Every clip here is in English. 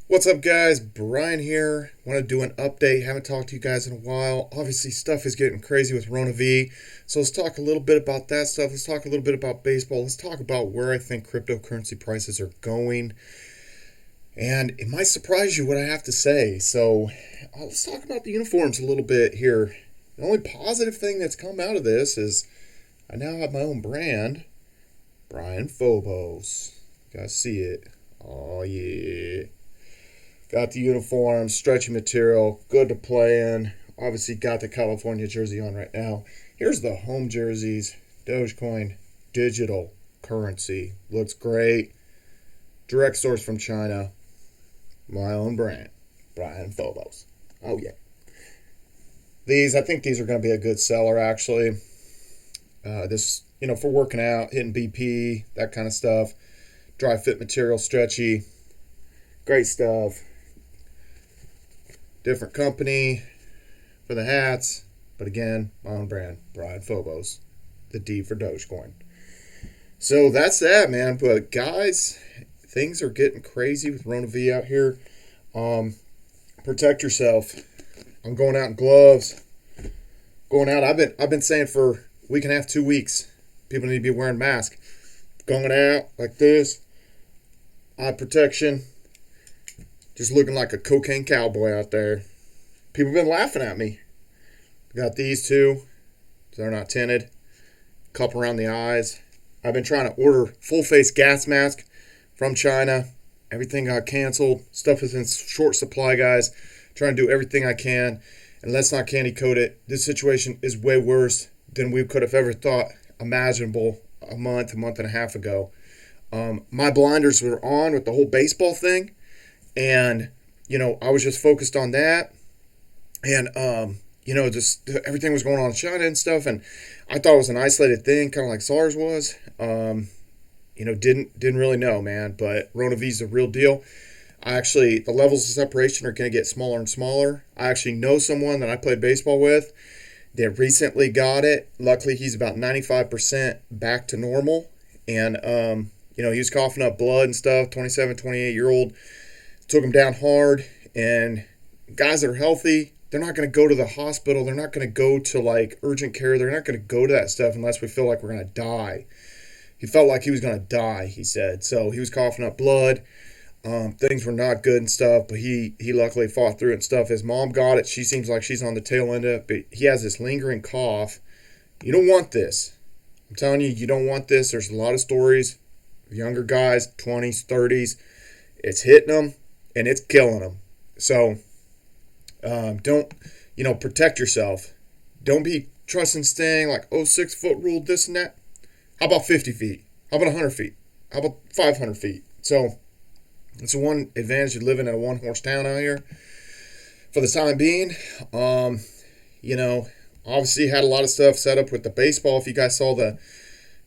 What's up, guys? Brian here. Want to do an update. Haven't talked to you guys in a while. Obviously, stuff is getting crazy with Rona V. So let's talk a little bit about that stuff. Let's talk a little bit about baseball. Let's talk about where I think cryptocurrency prices are going. And it might surprise you what I have to say. So let's talk about the uniforms a little bit here. The only positive thing that's come out of this is I now have my own brand, Brian Phobos. You guys see it? Oh, yeah. Got the uniform, stretchy material, good to play in. Obviously got the California jersey on right now. Here's the home jerseys. Dogecoin, digital currency. Looks great. Direct source from China. My own brand. Brian Phobos. Oh, yeah. I think these are going to be a good seller, actually. For working out, hitting BP, that kind of stuff. Dry fit material, stretchy. Great stuff. Different company for the hats, but again, my own brand, Brian Phobos, the D for Dogecoin. So that's that, man. But guys, things are getting crazy with Rona V out here. Protect yourself. I'm going out in gloves. Going out. I've been saying for a week and a half, 2 weeks, people need to be wearing masks. Going out like this, eye protection. Just looking like a cocaine cowboy out there. People have been laughing at me. Got these two. They're not tinted. Cup around the eyes. I've been trying to order full face gas mask from China. Everything got canceled. Stuff is in short supply, guys. Trying to do everything I can. And let's not candy coat it. This situation is way worse than we could have ever thought imaginable a month and a half ago. My blinders were on with the whole baseball thing. And, I was just focused on that. And, just everything was going on in China and stuff. And I thought it was an isolated thing, kind of like SARS was. Didn't really know, man. But Rona V is the real deal. The levels of separation are going to get smaller and smaller. I actually know someone that I played baseball with that recently got it. Luckily, he's about 95% back to normal. And, he was coughing up blood and stuff, 27, 28-year-old. Took him down hard, and guys that are healthy, they're not going to go to the hospital. They're not going to go to urgent care. They're not going to go to that stuff unless we feel like we're going to die. He felt like he was going to die, he said. So he was coughing up blood. Things were not good and stuff, but he luckily fought through it and stuff. His mom got it. She seems like she's on the tail end of it, but he has this lingering cough. You don't want this. I'm telling you, you don't want this. There's a lot of stories of younger guys, 20s, 30s. It's hitting them. And it's killing them. So, don't, protect yourself. Don't be trusting staying like, 6-foot rule, this and that. How about 50 feet? How about 100 feet? How about 500 feet? So, it's the one advantage of living in a one-horse town out here. For the time being, obviously had a lot of stuff set up with the baseball. If you guys saw this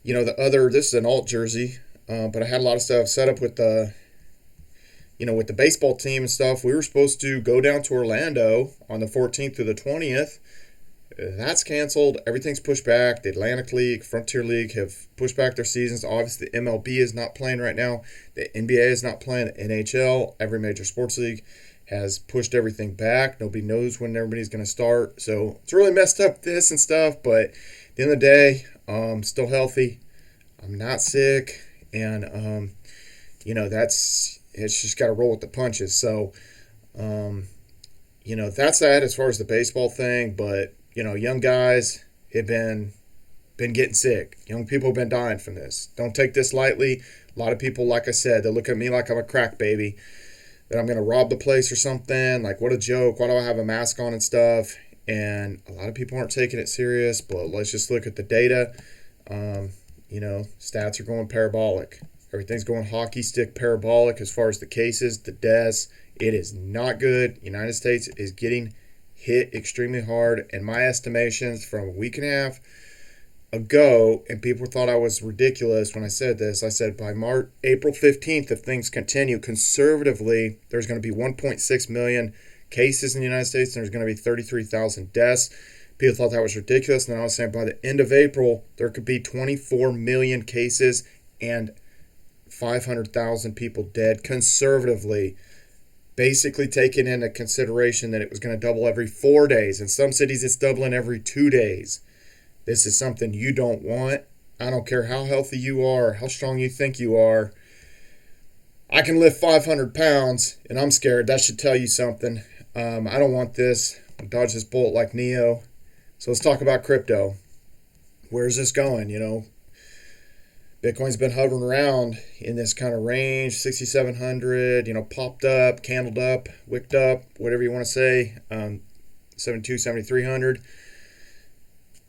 is an alt jersey, but I had a lot of stuff set up with with the baseball team and stuff. We were supposed to go down to Orlando on the 14th through the 20th. That's canceled. Everything's pushed back. The Atlantic League, Frontier League have pushed back their seasons. Obviously, the MLB is not playing right now. The NBA is not playing. The NHL, every major sports league, has pushed everything back. Nobody knows when everybody's going to start. So it's really messed up this and stuff. But at the end of the day, I'm still healthy. I'm not sick. And, it's just got to roll with the punches. So, that's that as far as the baseball thing. But, young guys have been getting sick. Young people have been dying from this. Don't take this lightly. A lot of people, like I said, they look at me like I'm a crack baby, that I'm going to rob the place or something. Like, what a joke. Why do I have a mask on and stuff? And a lot of people aren't taking it serious. But let's just look at the data. Stats are going parabolic. Everything's going hockey stick parabolic as far as the cases, the deaths. It is not good. United States is getting hit extremely hard. And my estimations from a week and a half ago, and people thought I was ridiculous when I said this. I said by April 15th, if things continue conservatively, there's going to be 1.6 million cases in the United States, and there's going to be 33,000 deaths. People thought that was ridiculous. And then I was saying by the end of April, there could be 24 million cases and 500,000 people dead conservatively basically taking into consideration that it was going to double every 4 days. In some cities, it's doubling every 2 days. This is something you don't want. I don't care how healthy you are, how strong you think you are. I can lift 500 pounds, and I'm scared. That should tell you something. I don't want this. I'll dodge this bullet like Neo. So let's talk about crypto. Where's this going? Bitcoin's been hovering around in this kind of range, 6,700, popped up, candled up, wicked up, whatever you want to say, 72, 7,300.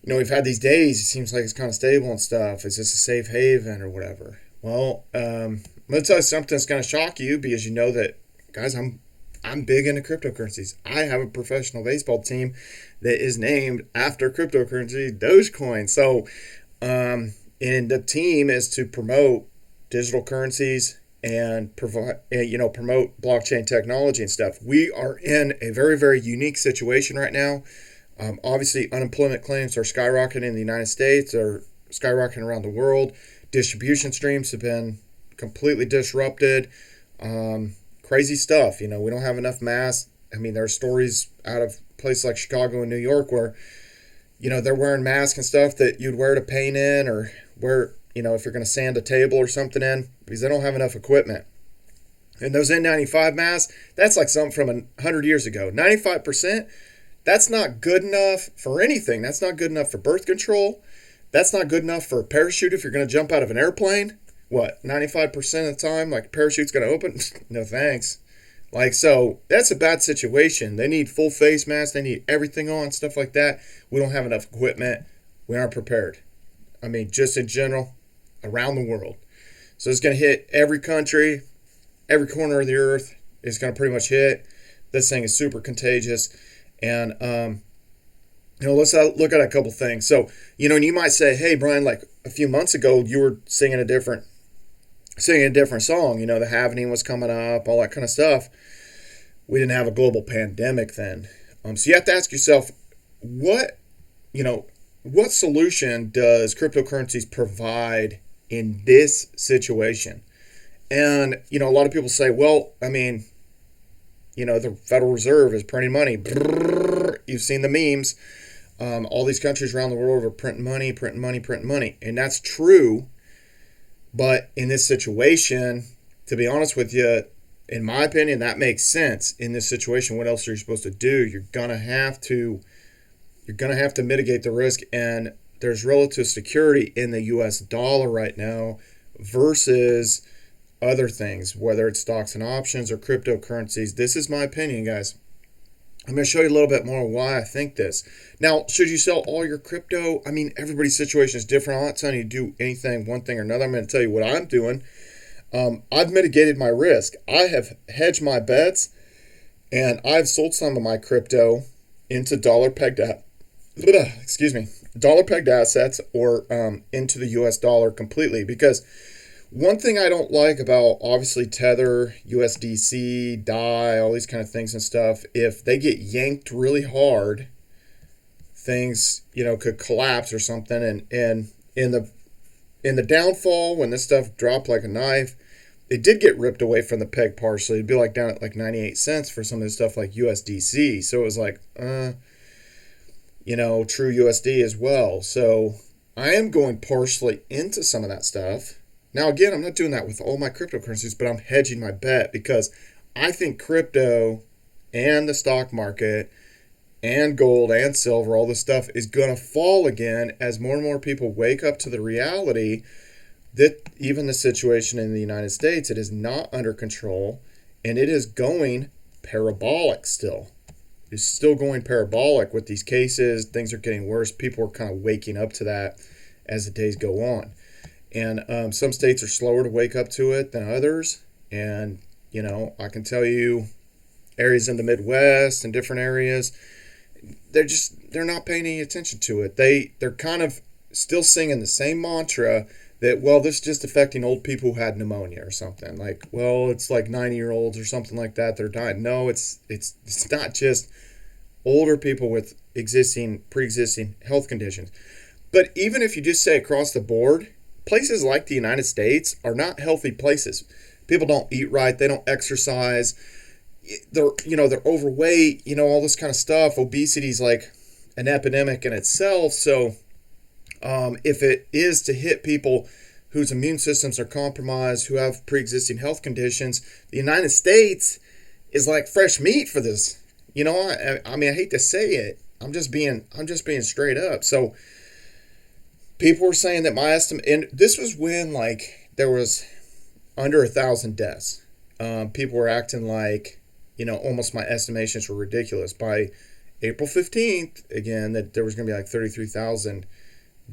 We've had these days, it seems like it's kind of stable and stuff. Is this a safe haven or whatever? Well, I'm going to tell you something that's going to shock you, because you know that, guys, I'm big into cryptocurrencies. I have a professional baseball team that is named after cryptocurrency, Dogecoin. So, and the team is to promote digital currencies and promote blockchain technology and stuff. We are in a very, very unique situation right now. Obviously, unemployment claims are skyrocketing in the United States, are skyrocketing around the world. Distribution streams have been completely disrupted. Crazy stuff. We don't have enough masks. I mean, there are stories out of places like Chicago and New York where, they're wearing masks and stuff that you'd wear to paint in, or wear, if you're going to sand a table or something in, because they don't have enough equipment. And those N95 masks, that's like something from 100 years ago. 95%, that's not good enough for anything. That's not good enough for birth control. That's not good enough for a parachute if you're going to jump out of an airplane. What, 95% of the time, like, parachute's going to open? No thanks. So that's a bad situation. They need full face masks. They need everything on, stuff like that. We don't have enough equipment. We aren't prepared. I mean, just in general, around the world. So it's going to hit every country, every corner of the earth. It's going to pretty much hit. This thing is super contagious. And, let's look at a couple things. So, and you might say, hey, Brian, like a few months ago, you were singing a different song. The halvening was coming up, all that kind of stuff. We didn't have a global pandemic then. So you have to ask yourself, what solution does cryptocurrencies provide in this situation? And, a lot of people say, well, I mean, the Federal Reserve is printing money. You've seen the memes. All these countries around the world are printing money. And that's true. But in this situation, to be honest with you, in my opinion, that makes sense. In this situation, what else are you supposed to do? You're gonna have to mitigate the risk, and there's relative security in the U.S. dollar right now versus other things, whether it's stocks and options or cryptocurrencies. This is my opinion, guys. I'm going to show you a little bit more why I think this. Now, should you sell all your crypto? I mean, everybody's situation is different. I'm not telling you to do anything, one thing or another. I'm going to tell you what I'm doing. I've mitigated my risk. I have hedged my bets, and I've sold some of my crypto into dollar-pegged assets, or into the U.S. dollar completely, because one thing I don't like about, obviously, Tether, USDC, DAI, all these kind of things and stuff, if they get yanked really hard, things, could collapse or something. And in the downfall, when this stuff dropped like a knife, it did get ripped away from the peg partially. It'd be like down at like 98 cents for some of this stuff like USDC. So it was like, true USD as well. So I am going partially into some of that stuff. Now, again, I'm not doing that with all my cryptocurrencies, but I'm hedging my bet because I think crypto and the stock market and gold and silver, all this stuff is going to fall again as more and more people wake up to the reality that even the situation in the United States, it is not under control, and it is going parabolic still. It's still going parabolic with these cases. Things are getting worse. People are kind of waking up to that as the days go on. And some states are slower to wake up to it than others. And, I can tell you areas in the Midwest and different areas, they're not paying any attention to it. They're kind of still singing the same mantra that, well, this is just affecting old people who had pneumonia or something. Like, well, it's like 90-year-olds or something like that. They're dying. No, it's not just older people with pre-existing health conditions. But even if you just say across the board, places like the United States are not healthy places. People don't eat right. They don't exercise. they're overweight, all this kind of stuff. Obesity is like an epidemic in itself. So if it is to hit people whose immune systems are compromised, who have pre-existing health conditions, the United States is like fresh meat for this. I mean, I hate to say it. I'm just being straight up. So people were saying that my estimate, and this was when like there was under 1,000 deaths. People were acting like, almost my estimations were ridiculous. By April 15th, again, that there was going to be like 33,000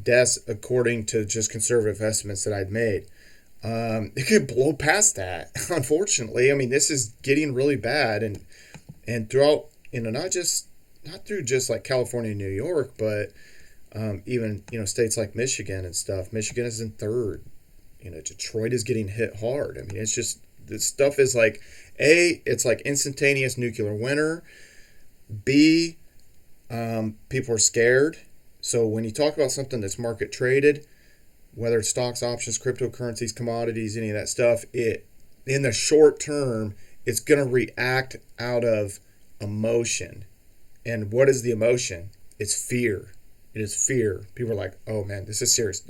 deaths according to just conservative estimates that I'd made. It could blow past that, unfortunately. I mean, this is getting really bad, and throughout, not through just like California and New York, but even states like Michigan and stuff. Michigan is in third. Detroit is getting hit hard. I mean, it's just this stuff is like it's like instantaneous nuclear winter. B, people are scared. So when you talk about something that's market traded, whether it's stocks, options, cryptocurrencies, commodities, any of that stuff, in the short term, it's going to react out of emotion. And what is the emotion? It's fear. It is fear. People are like, oh man, this is serious.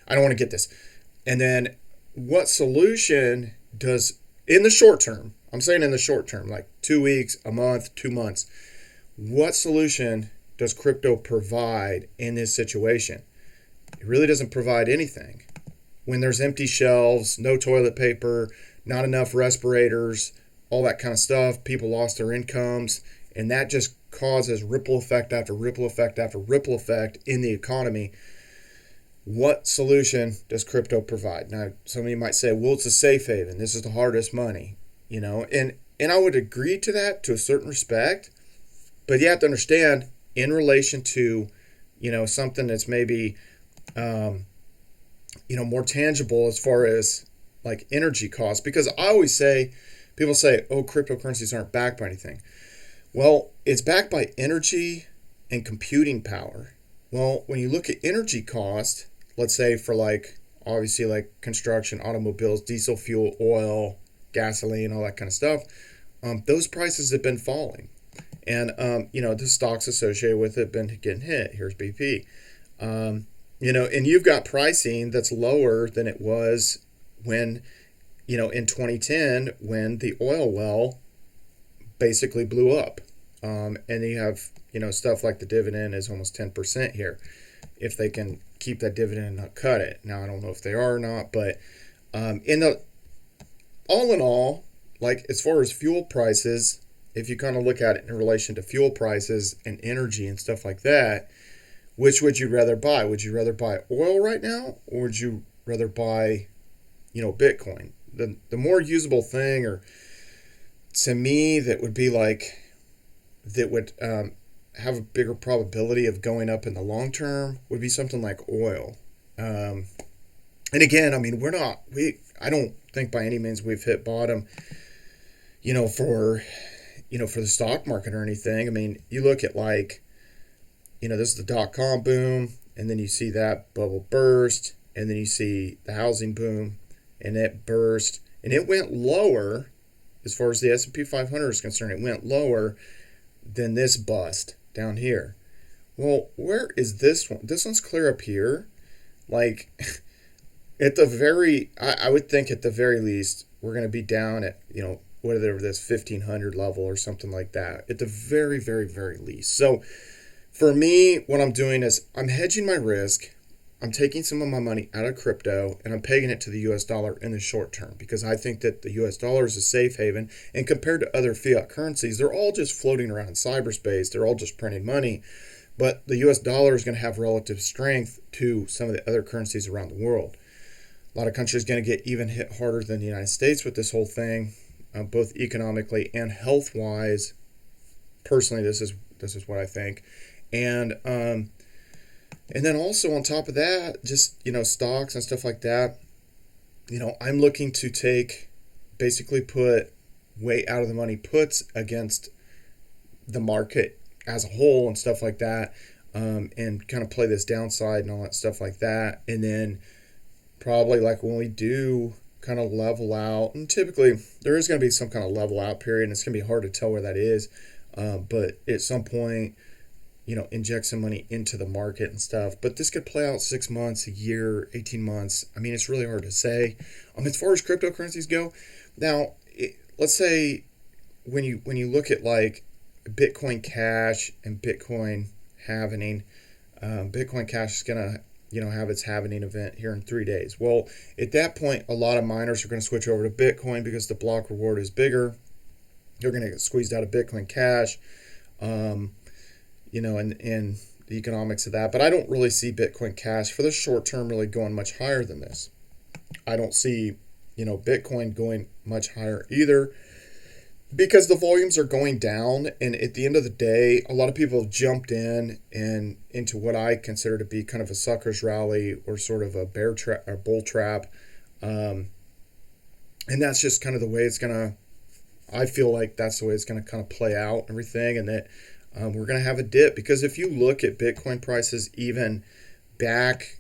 I don't want to get this. And then what solution does, in the short term, I'm saying in the short term, like 2 weeks, a month, 2 months, what solution does crypto provide in this situation? It really doesn't provide anything. When there's empty shelves, no toilet paper, not enough respirators, all that kind of stuff, people lost their incomes, and that just causes ripple effect after ripple effect after ripple effect in the economy. What solution does crypto provide? Now, some of you might say, well, it's a safe haven. This is the hardest money, and I would agree to that to a certain respect, but you have to understand in relation to, something that's maybe, more tangible as far as like energy costs, because I always say, people say, oh, cryptocurrencies aren't backed by anything. Well, it's backed by energy and computing power. Well, when you look at energy cost, let's say for like, obviously like construction, automobiles, diesel fuel, oil, gasoline, all that kind of stuff, those prices have been falling. And, the stocks associated with it have been getting hit. Here's BP. And you've got pricing that's lower than it was when, in 2010, when the oil well basically blew up. And you have, stuff like the dividend is almost 10% here. If they can keep that dividend and not cut it. Now, I don't know if they are or not, but all in all, like as far as fuel prices, if you kind of look at it in relation to fuel prices and energy and stuff like that, which would you rather buy? Would you rather buy oil right now, or would you rather buy, Bitcoin? The more usable thing, or to me, that would be like, that would have a bigger probability of going up in the long term, would be something like oil. And again, I mean, I don't think by any means we've hit bottom, for the stock market or anything. I mean, you look at like, this is the dot-com boom, and then you see that bubble burst, and then you see the housing boom, and it burst, and it went lower, as far as the S&P 500 is concerned, it went lower than this bust down here. Well, where is this one? This one's clear up here. Like, I would think at the very least, we're going to be down at, whatever this 1,500 level or something like that, at the very, very, very least. So for me, what I'm doing is I'm hedging my risk. I'm taking some of my money out of crypto and I'm pegging it to the US dollar in the short term, because I think that the US dollar is a safe haven. And compared to other fiat currencies, they're all just floating around in cyberspace. They're all just printing money. But the US dollar is going to have relative strength to some of the other currencies around the world. A lot of countries are going to get even hit harder than the United States with this whole thing, both economically and health-wise. Personally, this is what I think. And then also on top of that, just, stocks and stuff like that, I'm looking to basically put way out of the money puts against the market as a whole and stuff like that, and kind of play this downside and all that stuff like that. And then probably like when we do kind of level out. And typically, there is going to be some kind of level out period, and it's going to be hard to tell where that is. But at some point, inject some money into the market and stuff. But this could play out 6 months, a year, 18 months. I mean, it's really hard to say. As far as cryptocurrencies go, now, let's say when you look at like Bitcoin Cash and Bitcoin halvening, Bitcoin Cash is gonna have its halvening event here in 3 days. Well, at that point, a lot of miners are going to switch over to Bitcoin because the block reward is bigger. They're going to get squeezed out of Bitcoin Cash, and the economics of that. But I don't really see Bitcoin Cash for the short term really going much higher than this. I don't see Bitcoin going much higher either, because the volumes are going down, and at the end of the day, a lot of people have jumped in and into what I consider to be kind of a sucker's rally or sort of a bear trap or bull trap, and that's just kind of the way it's gonna. I feel like that's the way it's gonna kind of play out and everything, and that we're gonna have a dip, because if you look at Bitcoin prices even back,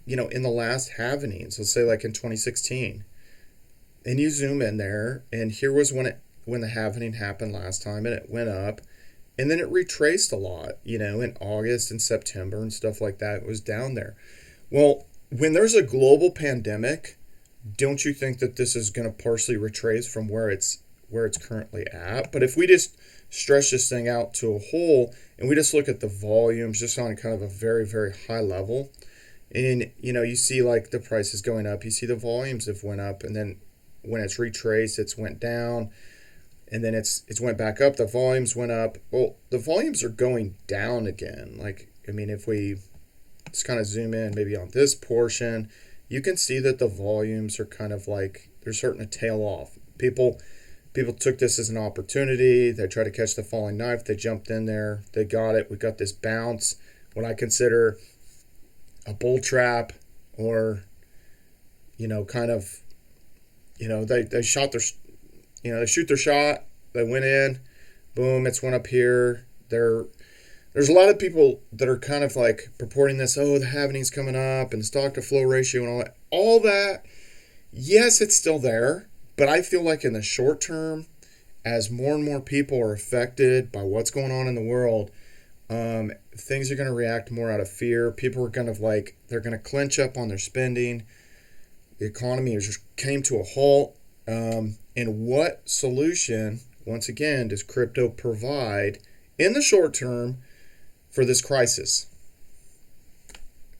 in the last halvenings, let's say like in 2016, and you zoom in there, and here was when the halvening happened last time, and it went up, and then it retraced a lot, in August and September and stuff like that. It was down there. Well, when there's a global pandemic, don't you think that this is going to partially retrace from where it's currently at? But if we just stretch this thing out to a whole, and we just look at the volumes just on kind of a very, very high level, and you see like the prices going up, you see the volumes have went up, and then when it's retraced, it's went down, and then it's went back up. The volumes went up. Well, the volumes are going down again. Like, if we just kind of zoom in maybe on this portion, you can see that the volumes are kind of like they're starting to tail off. People took this as an opportunity. They tried to catch the falling knife. They jumped in there. They got it. We got this bounce, what I consider a bull trap, or kind of they shot their they shoot their shot, they went in, boom, it's went up here. There's a lot of people that are kind of like purporting this, the halvening's coming up and the stock to flow ratio and all that. All that, yes, it's still there, but I feel like in the short term, as more and more people are affected by what's going on in the world, things are going to react more out of fear. People are going to they're going to clench up on their spending. The economy just came to a halt. And what solution, once again, does crypto provide in the short term for this crisis?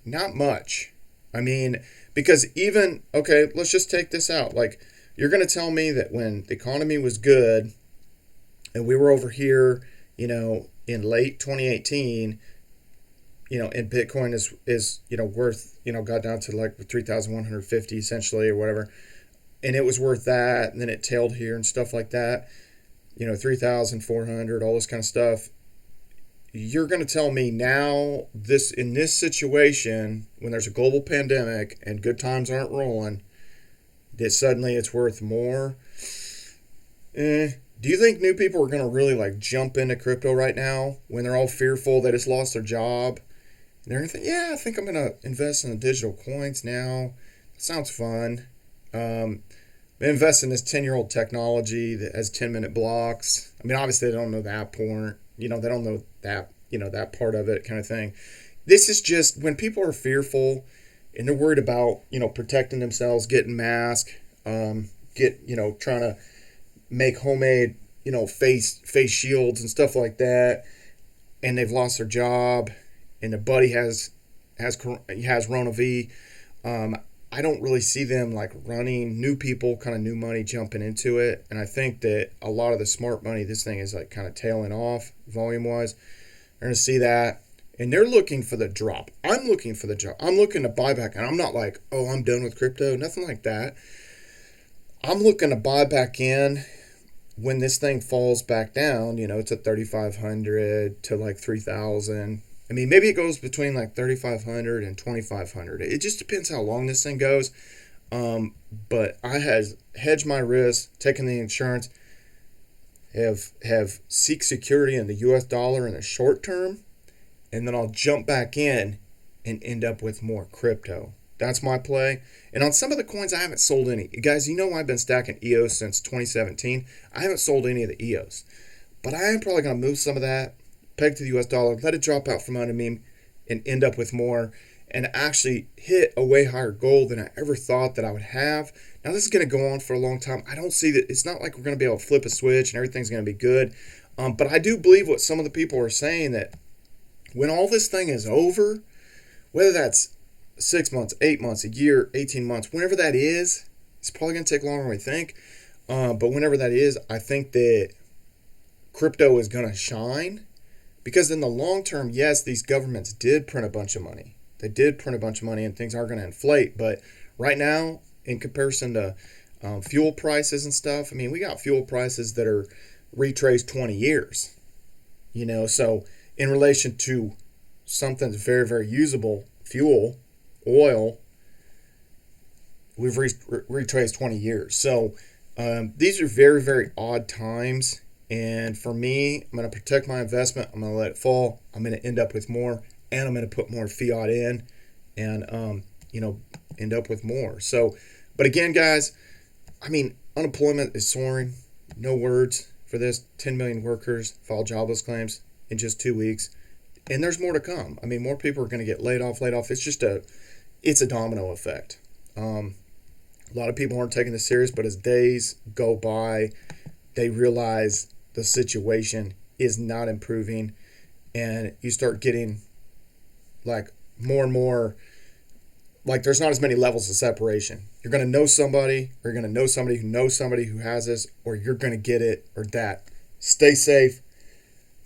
Not much. Because let's just take this out. Like, you're going to tell me that when the economy was good and we were over here, in late 2018, and Bitcoin is worth, got down to like 3,150 essentially or whatever, and it was worth that, and then it tailed here and stuff like that, 3,400, all this kind of stuff. You're going to tell me now, in this situation, when there's a global pandemic and good times aren't rolling, that suddenly it's worth more? Do you think new people are going to really jump into crypto right now when they're all fearful they just lost their job? And they're going to think, yeah, I think I'm going to invest in the digital coins now. It sounds fun. Invest in this 10-year-old technology that has 10-minute blocks. Obviously they don't know that part. They don't know that, that part of it kind of thing. This is just when people are fearful and they're worried about, protecting themselves, getting masks, trying to make homemade, face shields and stuff like that, and they've lost their job, and their buddy has Rona V. I don't really see them running, new people, kind of new money jumping into it. And I think that a lot of the smart money, this thing is kind of tailing off volume wise. They're going to see that, and they're looking for the drop. I'm looking for the drop. I'm looking to buy back, and I'm not like, I'm done with crypto, nothing like that. I'm looking to buy back in when this thing falls back down. It's at 3,500 to 3,000. Maybe it goes between 3,500 and 2,500. It just depends how long this thing goes. But I have hedged my risk, taken the insurance, have seek security in the U.S. dollar in the short term, and then I'll jump back in and end up with more crypto. That's my play. And on some of the coins, I haven't sold any. Guys, you know I've been stacking EOS since 2017. I haven't sold any of the EOS. But I am probably going to move some of that, peg to the US dollar, let it drop out from under me, and end up with more, and actually hit a way higher goal than I ever thought that I would have. Now, this is going to go on for a long time. I don't see that. It's not like we're going to be able to flip a switch and everything's going to be good. But I do believe what some of the people are saying, that when all this thing is over, whether that's 6 months, 8 months, a year, 18 months, whenever that is, it's probably going to take longer than we think. But whenever that is, I think that crypto is going to shine. Because in the long term, yes, these governments did print a bunch of money. They did print a bunch of money, and things are going to inflate. But right now, in comparison to fuel prices and stuff, I mean, we got fuel prices that are retraced 20 years. So in relation to something that's very, very usable, fuel, oil, we've retraced 20 years. So these are very, very odd times. And for me, I'm going to protect my investment. I'm going to let it fall. I'm going to end up with more, and I'm going to put more fiat in, and end up with more. So, but again, guys, I mean, unemployment is soaring. No words for this. 10 million workers filed jobless claims in just 2 weeks, and there's more to come. I mean, more people are going to get laid off. It's a domino effect. A lot of people aren't taking this serious, but as days go by, they realize the situation is not improving, and you start getting like more and more, like there's not as many levels of separation. You're going to know somebody, or you're going to know somebody who knows somebody who has this, or you're going to get it or that. Stay safe.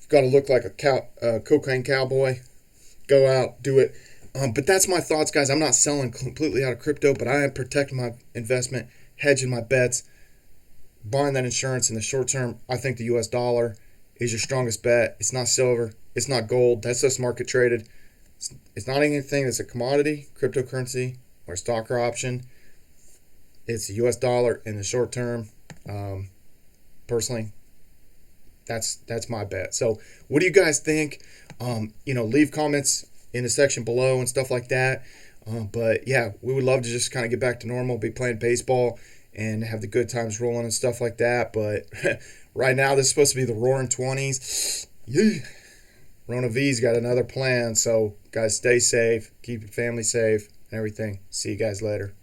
You've got to look like a cocaine cowboy. Go out, do it. But that's my thoughts, guys. I'm not selling completely out of crypto, but I am protecting my investment, hedging my bets, buying that insurance in the short term. I think the US dollar is your strongest bet. It's not silver. It's not gold. That's just market traded. It's not anything that's a commodity, cryptocurrency, or stock or option. It's the US dollar in the short term. Personally, that's my bet. So what do you guys think? Leave comments in the section below and stuff like that. But yeah, we would love to just kind of get back to normal, be playing baseball, and have the good times rolling and stuff like that. But right now, this is supposed to be the roaring 20s. Yeah. Rona V's got another plan. So, guys, stay safe. Keep your family safe and everything. See you guys later.